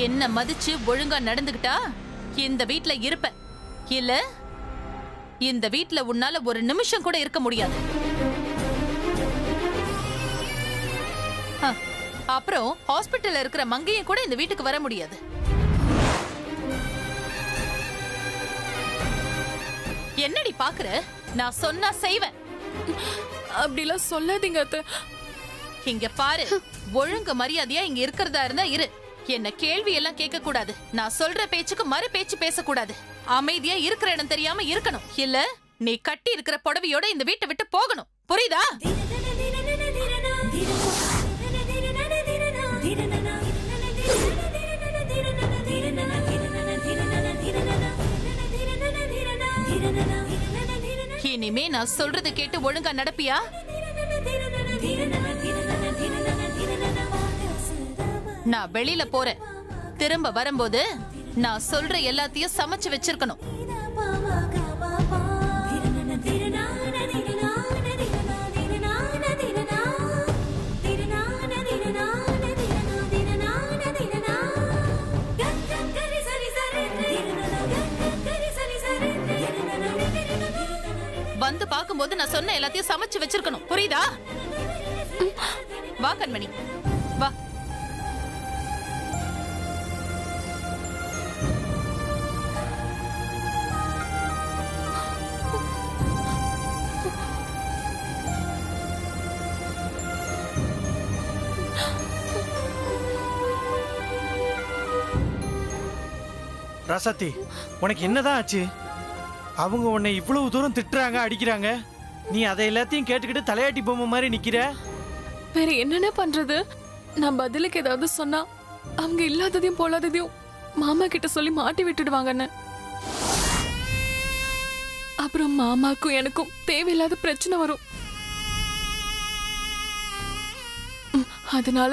என்ன மதிச்சு ஒழுங்கா நடந்துகிட்டா இந்த வீட்ல இருப்ப, இல்ல இந்த வீட்ல உன்னால ஒரு நிமிஷம் கூட இருக்க முடியாது. அப்புறம் ஹாஸ்பிட்டல்ல இருக்கிற மங்கையும் கூட இந்த வீட்டுக்கு வர முடியாது. என்னடி பாக்குற? நான் சொன்னா செய்வேன். அப்படிலாம் சொல்லாதீங்க அத்தை. இங்க பாரு, ஒழுங்கு மரியாதையா இங்க இருக்கிறதா இருந்தா இரு. என்ன கேள்வி எல்லாம் கேட்க கூடாது. நான் சொல்ற பேச்சுக்கு மறு பேச்சு பேசக்கூடாது. அமைதியா இருக்கிற இடம் தெரியாம இருக்கணும். இல்ல நீ கட்டி இருக்கிற புடவையோட இந்த வீட்டை விட்டு போகணும். புரியுதா? இனிமே நான் சொல்றது கேட்டு ஒழுங்கா நடப்பியா? நான் வெளியில போறேன். திரும்ப வரும்போது நான் சொல்ற எல்லாத்தையும் சமைச்சு வச்சிருக்கணும். வந்து பாக்கும்போது நான் சொன்ன எல்லாத்தையும் சமைச்சு வச்சிருக்கணும். புரியுதா? வா கண்மணி, வா. ராசாத்தி, உனக்கு என்னதான் ஆச்சு? அவங்க உன்னை இவ்வளவு தூரம் திட்டுறாங்க, அடிக்கிறாங்க. நீ அதை எல்லாத்தையும் கேட்டுக்கிட்டு தலையாட்டி பொம்மை மாதிரி நிக்கிற. வேற என்னென்ன பண்றது? நான் பதிலுக்கு ஏதாவது சொன்னா அவங்க இல்லாததையும் போலாததையும் மாமா கிட்ட சொல்லி மாட்டி விட்டுடுவாங்கன்னு. அப்புறம் மாமாக்கும் எனக்கும் தேவையில்லாத பிரச்சனை வரும். அதனால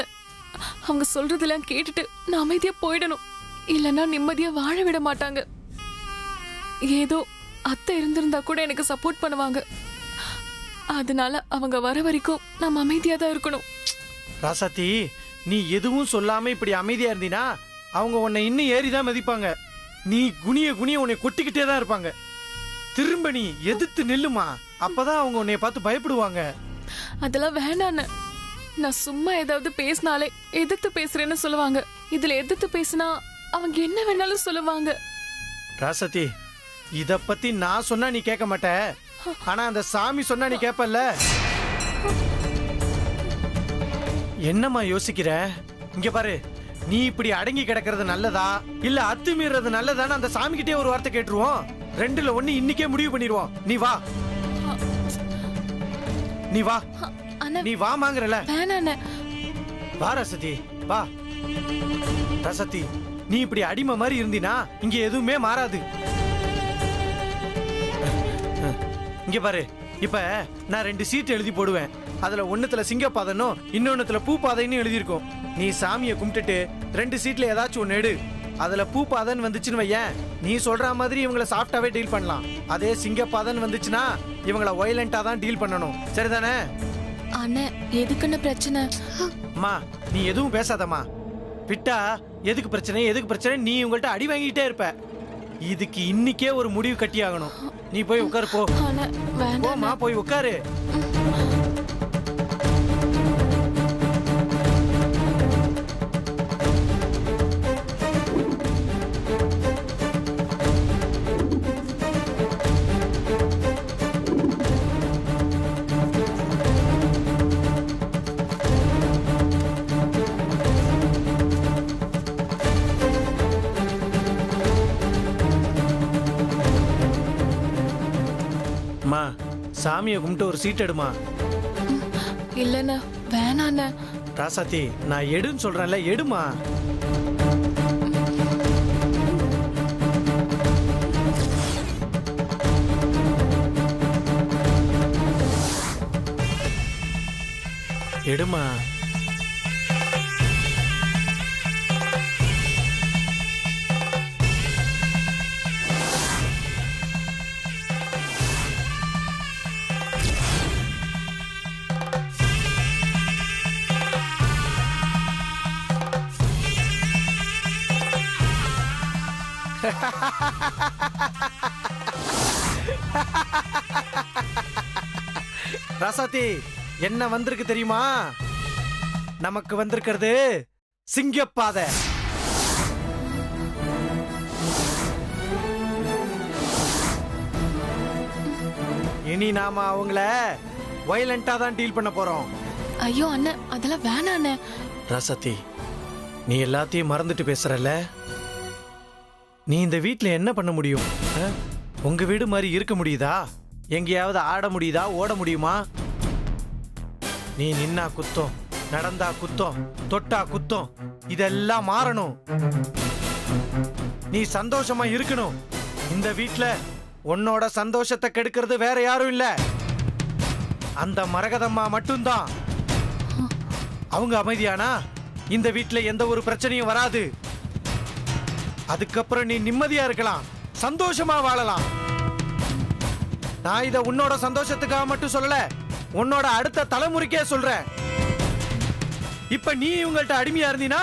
அவங்க சொல்றதெல்லாம் கேட்டுட்டு நான் அமைதியா போயிடணும். இல்லைன்னா நிம்மதியா வாழ விட மாட்டாங்க. ஏதோ அத்தை இருந்திருந்தா கூட எனக்கு சப்போர்ட் பண்ணுவாங்க. அதனால அவங்க வர வரைக்கும் நாம் அமைதியா தான் இருக்கணும். ராசாத்தி, நீ எதுவும் சொல்லாம இப்படி அமைதியா இருந்தீனா அவங்க உன்னை இன்னும் ஏறிதான் மதிப்பாங்க. நீ குனிய குனிய உன்னை கொட்டிக்கிட்டே தான் இருப்பாங்க. திரும்ப நீ எதிர்த்து நில்லுமா, அப்பதான் அவங்க உன்னை பார்த்து பயப்படுவாங்க. அதெல்லாம் வேண்டான்னு. நான் சும்மா ஏதாவது பேசினாலே எதிர்த்து பேசுறேன்னு சொல்லுவாங்க. இதுல எதிர்த்து பேசினா அவங்க என்ன வேணாலும் சொல்லுவாங்க. ராசாத்தி, இத பத்தி நான் சொன்னா நீ கேட்க மாட்ட, ஆனா அந்த சாமி சொன்னா நீ கேப்பல்ல. என்னம்மா யோசிக்கிற? இங்க பாரு, நீ இப்படி அடங்கி கிடக்கிறது நல்லதா இல்ல அத்துமீறது நல்லதான்னு அந்த சாமி கிட்டே ஒரு வார்த்தை கேட்டுருவோம். ரெண்டுல ஒண்ணு இன்னைக்கே முடிவு பண்ணிடுவோம். நீ வா, நீ வா, நீ வா மாங்கறல. வா ராசத்தி, வா. ராசத்தி, நீ இப்படி அடிமை மாதிரி இருந்தினா இங்க எதுவுமே மாறாது. இங்க பாரு, இப்ப நான் 2 சீட் எழுதி போடுவேன். அதுல ஒண்ணுத்துல சிங்கப்பாதனும் இன்னொன்னுத்துல பூப்பாதைன்னு எழுதியிருக்கும். நீ சாமியை கும்பிட்டுட்டு 2 சீட்ல ஏதாச்சும் ஒண்ணு எடு. அதுல பூப்பாதன் வந்துச்சுன்னு வையேன், நீ சொல்ற மாதிரி இவங்களை சாஃப்டாவே டீல் பண்ணலாம். அதே சிங்கப்பாதன் வந்துச்சுன்னா இவங்களை வயலண்டா தான் டீல் பண்ணணும். சரிதானே? அண்ணே, எதுக்குன்னு பிரச்சனை? அம்மா, நீ எதுவும் பேசாதம்மா. விட்டா எதுக்கு பிரச்சனை எதுக்கு பிரச்சனை நீ உங்கள்ட்ட அடி வாங்கிட்டே இருப்ப. இதுக்கு இன்னைக்கே ஒரு முடிவு கட்டி ஆகணும். நீ போய் உட்காரு, போ. போமா, போய் உட்காரு. சாமியை கும்பிட்டு ஒரு சீட் எடுமா. இல்லண்ணா, வேணாண்ணா. ராசாத்தி, நான் எடுன்னு சொல்றேன்ல, எடுமா. எடுமா. ராசாத்தி, என்ன வந்திருக்கு தெரியுமா? நமக்கு வந்திருக்கிறது சிங்கப்பாதை. இனி நாம அவங்கள வயலண்டா தான் டீல் பண்ண போறோம். ஐயோ அண்ணன், அதெல்லாம் வேணாம் அண்ணன். ராசாத்தி, நீ எல்லாத்தையும் மறந்துட்டு பேசுறல. நீ இந்த வீட்ல என்ன பண்ண முடியும்? உங்க வீடு மாதிரி இருக்க முடியுதா? எங்கேயாவது ஆட முடியுதா? ஓட முடியுமா? நீ நின்னா குத்தம், நடந்தா குத்தம், தொட்டா குத்தம். இதெல்லாம் மாறணும். நீ சந்தோஷமா இருக்கணும். இந்த வீட்ல உன்னோட சந்தோஷத்தை கெடுக்கிறது வேற யாரும் இல்ல, அந்த மரகதம்மா மட்டும்தான். அவங்க அமைதியானா இந்த வீட்ல எந்த ஒரு பிரச்சனையும் வராது. அதுக்கப்புறம் நீ நிம்மதியா இருக்கலாம், சந்தோஷமா வாழலாம். நான் இத உன்னோட சந்தோஷத்துக்காக மட்டும் சொல்லல, உன்னோட அடுத்த தலைமுறைக்கே சொல்றேன். இப்ப நீ இவங்கள்ட்ட அடிமையா இருந்தீனா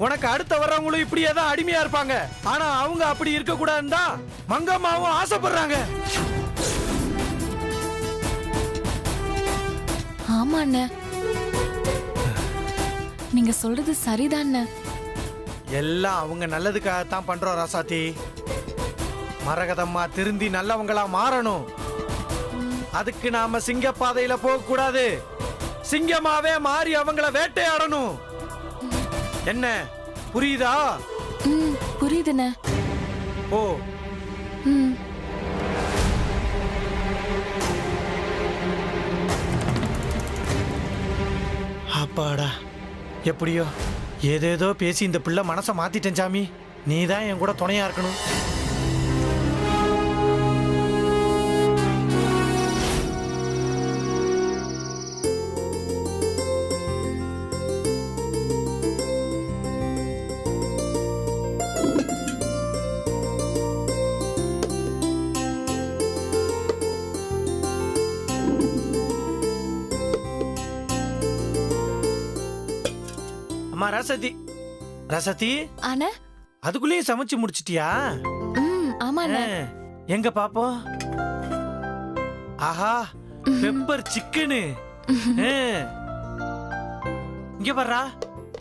உனக்கு அடுத்த வர்றவங்களும் இப்படியே தான் அடிமையா இருப்பாங்க. ஆனா அவங்க அப்படி இருக்க கூடாதுன்னு தான் மங்கம்மாவும் ஆசைப்படுறாங்க. ஆமா அண்ணன், நீங்க சொல்றது சரிதான். எல்லாம் அவங்க நல்லதுக்காகத்தான் பண்றோம் ராசாத்தி. மரகதம்மா திருந்தி நல்லவங்களா மாறணும். அதுக்கு நாம சிங்கப்பாதையில போக கூடாது, சிங்கமாவே மாறி அவங்கள வேட்டையாடணும். என்ன புரியுதா? புரியுதுண்ணே. ஓ, அப்பாடா, எப்படியோ ஏதேதோ பேசி இந்த பிள்ளை மனசை மாத்திட்டேன் சாமி. நீ தான் என் கூட துணையா இருக்கணும். அம்மா ரசதி, ரசதி அண்ணா, அதுக்குள்ளேயே சமைச்சு முடிச்சிட்டியா? ஆமா அண்ணா. எங்க பாப்போம்? ஆஹா, பெப்பர் சிக்கனு. இங்க வர்றா,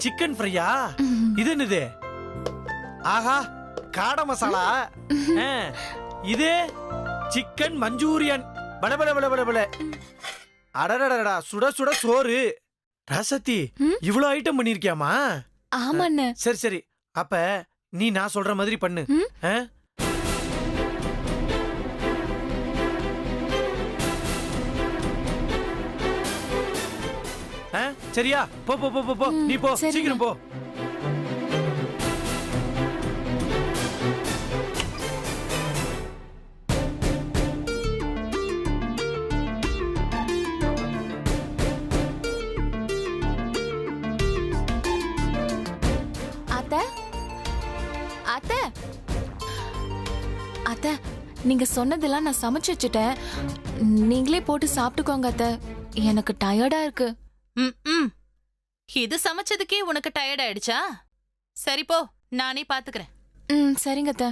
சிக்கன் ஃப்ரையா? இது என்னது? ஆஹா, காடை மசாலா. இது சிக்கன் மஞ்சூரியன். பல பல பல பல பல. அடடடடா, சுட சுட சோறு. ரசத்தி, இவ்வளவு ஐட்டம் பண்ணிருக்கியாமா? ஆமா அண்ணா. சரி சரி, அப்ப நீ நான் சொல்ற மாதிரி பண்ணு. சரியா? போ போ போ போ, நீ போ, சீக்கிரம் போ. அத்தை, நீங்க சொன்னதெல்லாம் நான் சமைச்சு வச்சுட்டேன். நீங்களே போட்டு சாப்பிட்டுக்கோங்க அத்தை, எனக்கு டயர்டா இருக்கு. இது சமைச்சதுக்கே உனக்கு டயர்ட் ஆயிடுச்சா? சரி போ, நானே பாத்துக்கிறேன். சரிங்க அத்தை.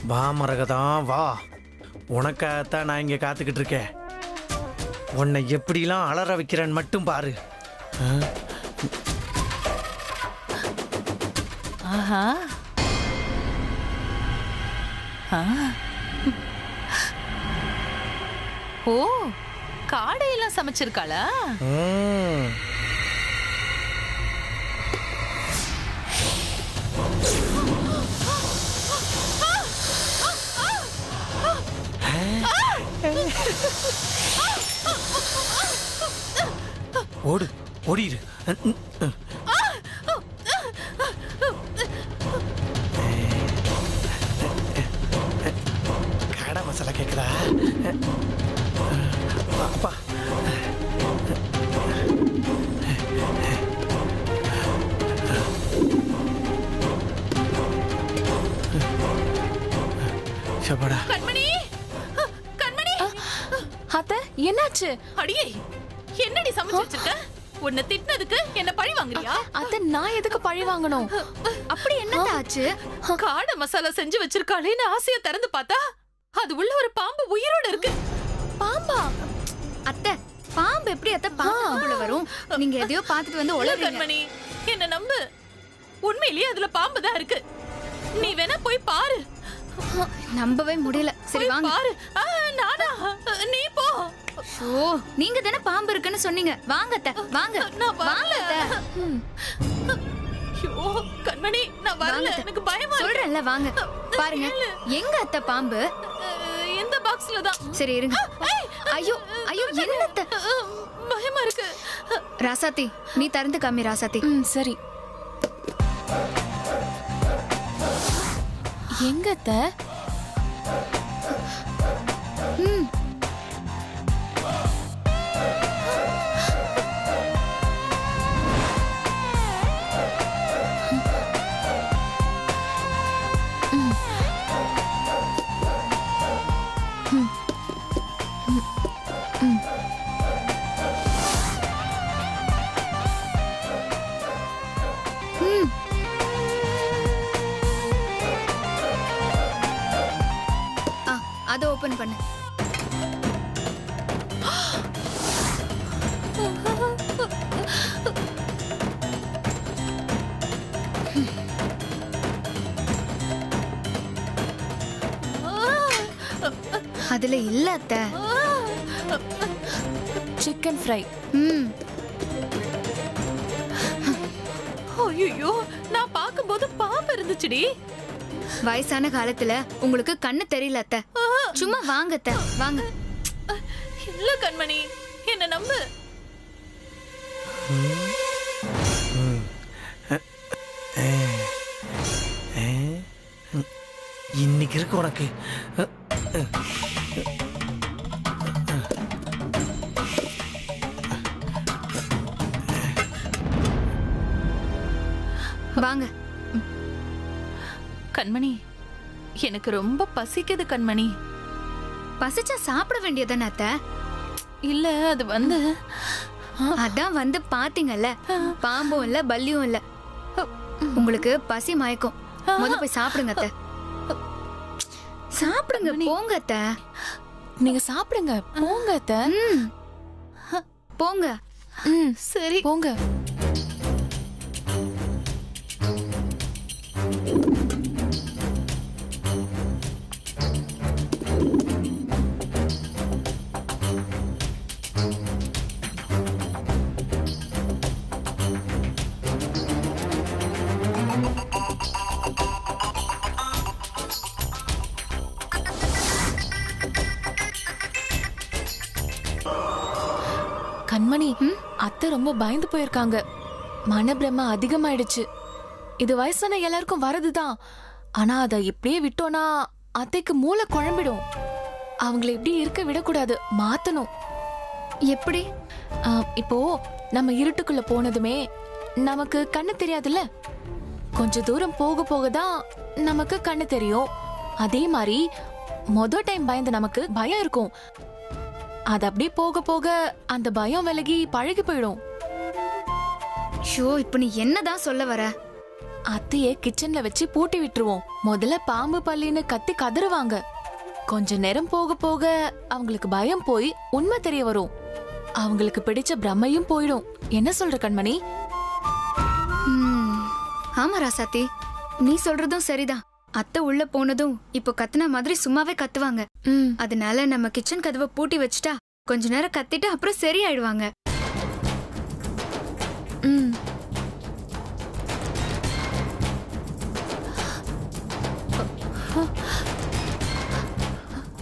வா மரகதான் வா, உனக்காகத்தான் நான் இங்க காத்துக்கிட்டு இருக்கேன். உன்னை எப்படிலாம் அலற வைக்கிறேன்னு மட்டும் பாரு. ஆஹா, ஓ, காடையெல்லாம் சமைச்சிருக்காளா? ஓடு, ஓடிடு. சபாடா. கண்மணி கண்மணி அத்தை என்னாச்சு? அடியே என்னடி சமைச்சு வச்சிருக்க? உன்னை திட்டினதுக்கு என்ன பழி வாங்குறியா? அத்தை நான் எதுக்கு பழி வாங்கணும்? அப்படி என்னடா ஆச்சு? காடை மசாலா செஞ்சு வச்சிருக்காளேன்னு ஆசையா திறந்து பார்த்தா அது உள்ள ஒரு பாம்பு உயிரோட இருக்கு. பாம்பா? அத்தை பாம்பு எப்படி அத்தை பாம்புக்குள்ள வரும்? நீங்க எதையோ பார்த்துட்டு வந்து இல்ல உளறீங்க. கண்மணி என்ன நம்பு, உண்மையிலேயே அதுல பாம்பு தான் இருக்கு. நீ வேணா போய் பாரு. நம்பவே முடியல. சரி போய் வாங்க. பாரு. நானா? நீ போ. ஓ நீங்க தானே பாம்பு இருக்குன்னு சொன்னீங்க. வாங்க அத்தை வாங்க. நான் வாங்க வரல. அத்தை. ஐயோ கண்மணி நான் வரல, வாங்க. எனக்கு பயமா இருக்கு. சொல்றேன்ல வாங்க. பாருங்க எங்க அத்தை பாம்பு? இந்த பாக்ஸ்ல தான். சரி இருங்க. ஐயோ ஐயோ என்ன அத்தை? பயமா இருக்கு. ராசாத்தி நீ திறந்து காமி ராசாத்தி. சரி. எங்க அத்தை? அதை ஓபன் பண்ணு. அதுல இல்ல அத்தை. Chicken fry. ம் ஐயோ நான் பாக்கும்போது பாம்பு இருந்துச்சுடி. வயசான காலத்துல உங்களுக்கு கண்ணு தெரியல அத்தை. சும்மா வாங்க அத்தை வாங்க. இல்ல கண்மணி என்ன நம்பு. இன்னைக்கு இருக்கு உனக்கு. வாங்க. கண்மணி எனக்கு ரொம்ப பசிக்குது கண்மணி. பசிச்சா சாப்பிட வேண்டியதானே அத்தை? இல்ல அது வந்து அதான் வந்து பாத்தீங்கல்ல, பாம்பும் இல்ல பல்லியும் இல்ல. உங்களுக்கு பசி மயக்கும். முத போய் சாப்பிடுங்க அத்தை. சாப்பிடுங்க போங்க அத்தை. நீங்க சாப்பிடுங்க போங்க அத்தை. போங்க. சரி போங்க. கண்மணி அத்தை ரொம்ப பயந்து போயிருக்காங்க. மனப்பிரம அதிகமாயிடுச்சு. இது வயசான எல்லாருக்கும் வரதுதான். ஆனா அதை இப்படியே விட்டோம்னா அத்தைக்கு மூளை குழம்பிடும். அவங்கள இப்படி இருக்க விடக்கூடாது, மாத்தணும். எப்படி? இப்போ நம்ம இருட்டுக்குள்ள போனதுமே நமக்கு கண்ணு தெரியாதுல்ல. கொஞ்ச தூரம் போக போக தான் நமக்கு கண்ணு தெரியும். அதே மாதிரி மொத டைம் பயந்த நமக்கு பயம் இருக்கும். அது அப்படியே போக போக அந்த பயம் விலகி பழகி போயிடும். ஷோ இப்ப நீ என்னதான் சொல்ல வர? அத்தைய கிச்சன்ல வச்சு பூட்டி விட்டுருவோம். முதல்ல பாம்பு பல்லின்னு கத்தி கதறுவாங்க. கொஞ்ச நேரம் போக போக அவங்களுக்கு பயம் போய் உண்மை தெரிய வரும். அவங்களுக்கு பிடிச்ச பிரம்மையும் போயிடும். என்ன சொல்ற கண்மணி? ஆமா ராசாத்தி, நீ சொல்றதும் சரிதான். அத்தை உள்ள போனதும் இப்போ கத்துன மாதிரி சும்மாவே கத்துவாங்க. அதனால நம்ம கிச்சன் கதவை பூட்டி வச்சுட்டா கொஞ்ச நேரம் கத்திட்டு அப்புறம் சரியாயிடுவாங்க.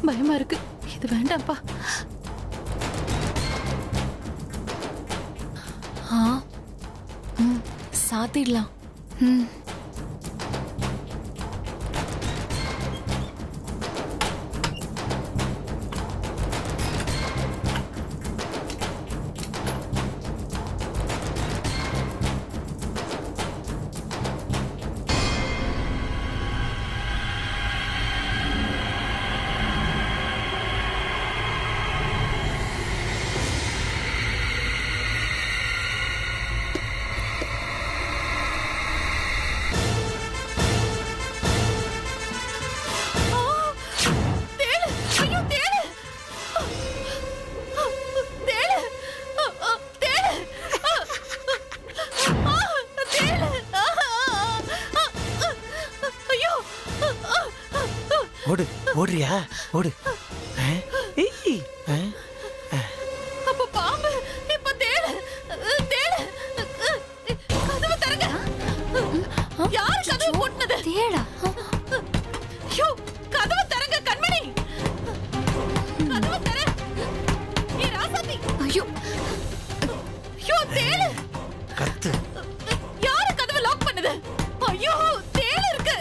பயமா இருக்கு. இது வேண்டாம்ப்பா. சாத்திடலாம். ஓடு ஓடுறியா ஓடு ஏய், அப்ப பாம்பு இப்ப தேளு தேளு கதவு தரங்க. யாரு கதவு போட்டுனது? தேடா ஐயோ கதவு தரங்க கண்மணி. கதவு தர. ஏ ராசாத்தி. ஐயோ ஐயோ தேளு. கத்து. யாரு கதவு லாக் பண்ணது? ஐயோ தேளு இருக்கு.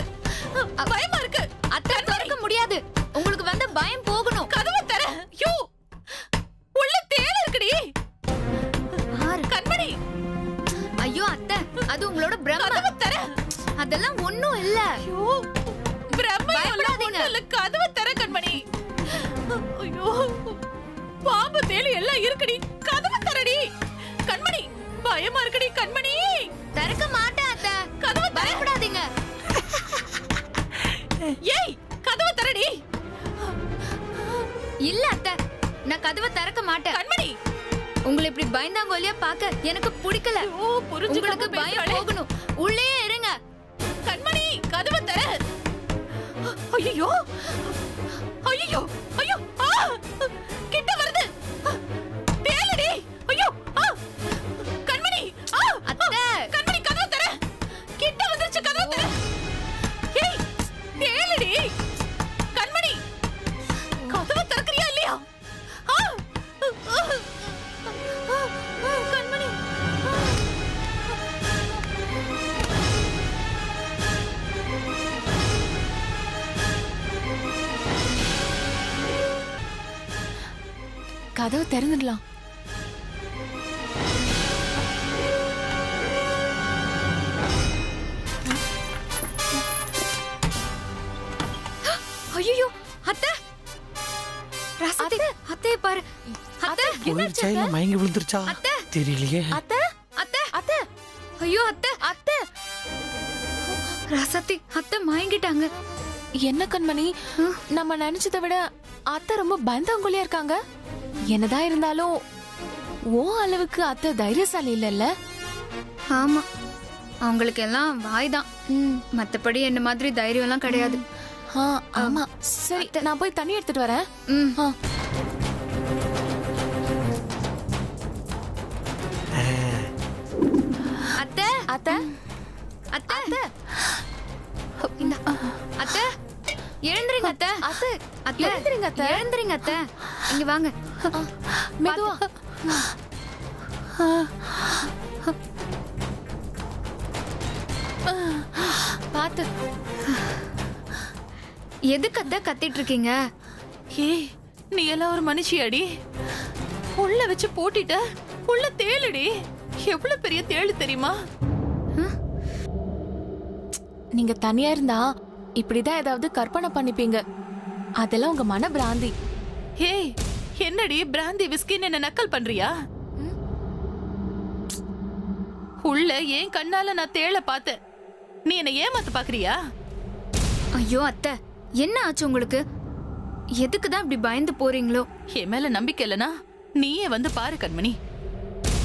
பயமா இருக்கு. அத்தை திறக்க முடியாது. உங்களுக்கு வந்த பயம் போகணும். கதவு தர. ஐயோ உள்ள தேளு இருக்குடி. கண்மணி. ஐயோ அத்தை அது உங்களோட பிரம்ம. கதவு தர. அதெல்லாம் ஒண்ணும் இல்ல. ஐயோ பிரம்மை பயப்படாதீங்க. இல்ல. கதவு தர கண்மணி. ஐயோ பாம்பு தேளு எல்லாம் இருக்குடி. கதவு தரடி கண்மணி. பயமா இருக்குடி கண்மணி. திறக்க மாட்டேன் அத்தை. கதவு தர. பயப்படாதீங்க. ஏய் கதவு தரடி. இல்ல அத்தை நான் கதவை திறக்க மாட்டேன். கண்மணி. உங்களை இப்படி பயந்தாங்கோலியா பார்க்க எனக்கு பிடிக்கல. ஐயோ புரிஞ்சுக்க உங்களுக்கு பயம் போகணும். உள்ளே இருங்க. கண்மணி கதவு தர. ஐயோ ஐயோ ஐயோ கிட்ட வருது. தேளடி. ஐயோ கண்மணி. அத்தை. கண்மணி கதவு தர. கிட்ட வந்துருச்சு கதவு தர. ஏய் தேளடி. கண்மணி கதவு திறக்கறியா இல்லையா? கண்மணி. கதவை திறந்துடலாம். ஐயோ அத்தை. ராசாத்தி அத்தை பாரு. அத்தை கோயில் சாயில மயங்கி விழுந்துருச்சா அத்தை. தெரியலையே. அத்தை அத்தை அத்தை. ஐயோ அத்தை அத்தை. ராசாத்தி அத்தை மயங்கிட்டாங்க. என்ன கண்மணி, நம்ம நினைச்சதை விட அத்தை ரொம்ப பயந்தாங்குழியா இருக்காங்க. என்னதான் இருந்தாலும் ஓ அளவுக்கு அத்தை தைரியசாலி இல்லல்ல? ஆமா அவங்களுக்கு எல்லாம் வாய்தான். மத்தபடி என்ன மாதிரி தைரியம் எல்லாம் கிடையாது. ஆமா சரி, நான் போய் தண்ணி எடுத்துட்டு வரேன். ஆ. அத்தை அத்தை அத்தை இந்த அத்தை எழுந்திருங்க அத்தை. அத்தை அத்தை எழுந்திருங்க அத்தை. எழுந்திருங்க அத்தை. இங்க வாங்க. மெதுவா. பாத்து. எதுக்கு அத்தை கத்திட்டு இருக்கீங்க? ஏய் நீ எல்லாம் ஒரு மனுஷியாடி. உள்ள வச்சு போட்டிட்ட. உள்ள தேளுடி. எவ்வளவு பெரிய தேளு தெரியுமா? நீங்க தனியா இருந்தா இப்படிதான் ஏதாவது கற்பனை பண்ணிப்பீங்க. அதெல்லாம் உங்க மன பிராந்தி. ஏய் என்னடி பிராந்தி விஸ்கின்னு என்ன நக்கல் பண்றியா? உள்ள ஏன் கண்ணால நான் தேள பார்த்தேன். நீ என்ன ஏமாத்த பாக்குறியா? ஐயோ அத்தை என்ன ஆச்சு உங்களுக்கு? எதுக்கு தான் இப்படி பயந்து போறீங்களோ? என் மேல நம்பிக்கை இல்லனா நீயே வந்து பாரு கண்மணி.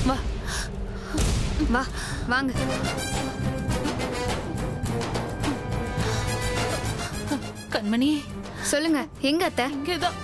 வா வா வாங்க. கண்மணி சொல்லுங்க எங்க அத்தை? இங்கேதான்.